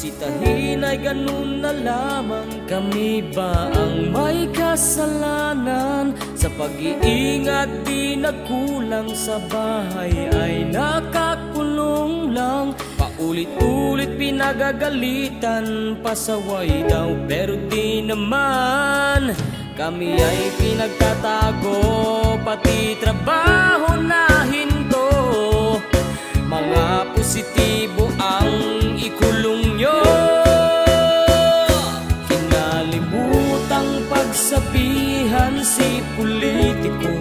bisitahin ay ganun na lamang. Kami ba ang may kasalanan? Sa pag-iingat di nagkulang, sa bahay ay nakakulong lang. Paulit-ulit pinagagalitan, pasaway daw pero di naman. Kami ay pinagtatago, pati trabaho na hinto. Mga positibo ang ikulong nyo. Kinalimutang pagsabihan si politiko.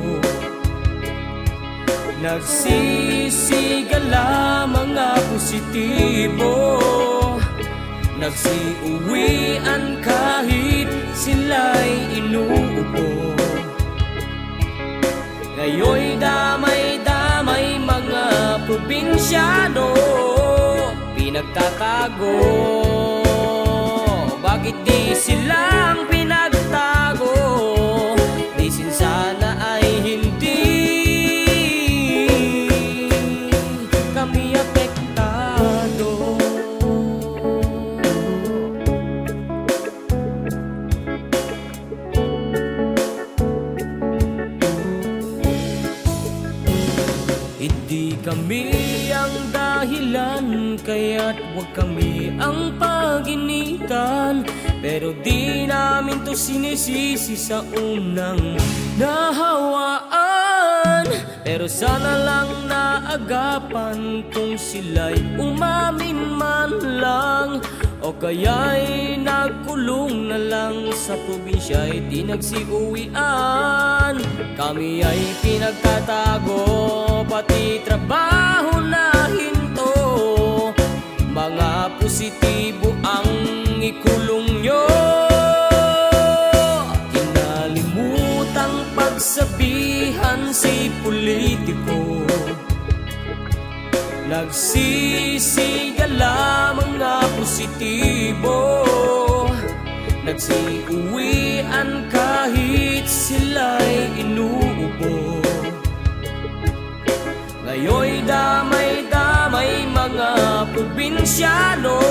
Nagsisigala mga positibo. Nagsiuwian kahit sila'y inuubo. Ngayon'y damay-damay mga probinsyano, pinagtatago. Bakit di silang pinagtago? Disin sana ay hindi kami apektado. Hindi kami ang dahilan, kaya't huwag kami ang pag-initan. Pero di namin to sinisisi sa unang nahawaan. Pero sana lang naagapan kung sila'y umamin man lang. O kaya'y nagkulong na lang, sa probinsya'y di nagsiuwian. Kami ay pinagtatago, pati trabaho na hinto. Mga positibo ang ikulong nyo. Kinalimutang pagsabihan si politiko. Nagsisigala mga positibo. Nagsiuwian kahit sila'y inuubo. Ngayon'y damay-damay mga probinsyano,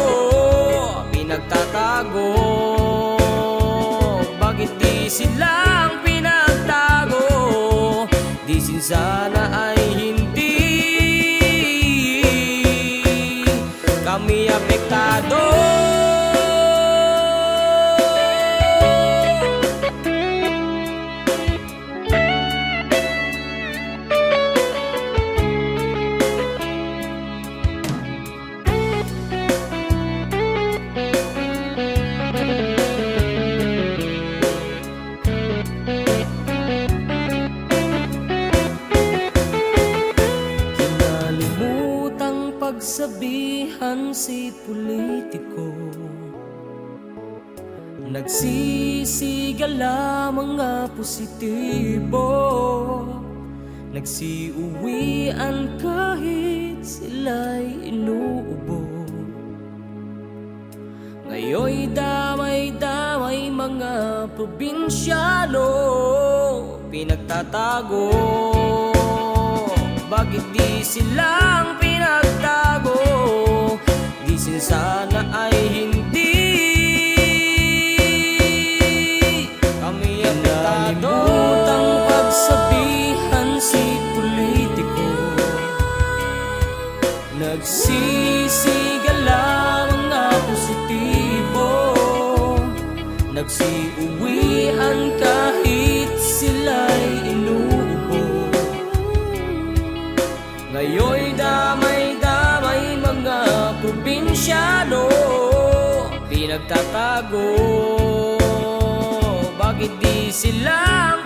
pinagtatago. Bakit di silang pinagtago? Disin sana ay hindi kami apektado. Pagsabihan si politiko. Nagsisigala mga positibo. Nagsiuwian kahit sila'y inuubo. Ngayon'y damay-damay mga probinsyano, pinagtatago. Bakit di silang pinagtago? Disin sana ay hindi kami apektado. Kinalimutang pagsabihan si politiko. Nagsisigala mga positibo. Nagsiuwian kahit sila'y inuubo. Ngayon'y damay-damay mga probinsyano, pinagtatago. Bakit di silang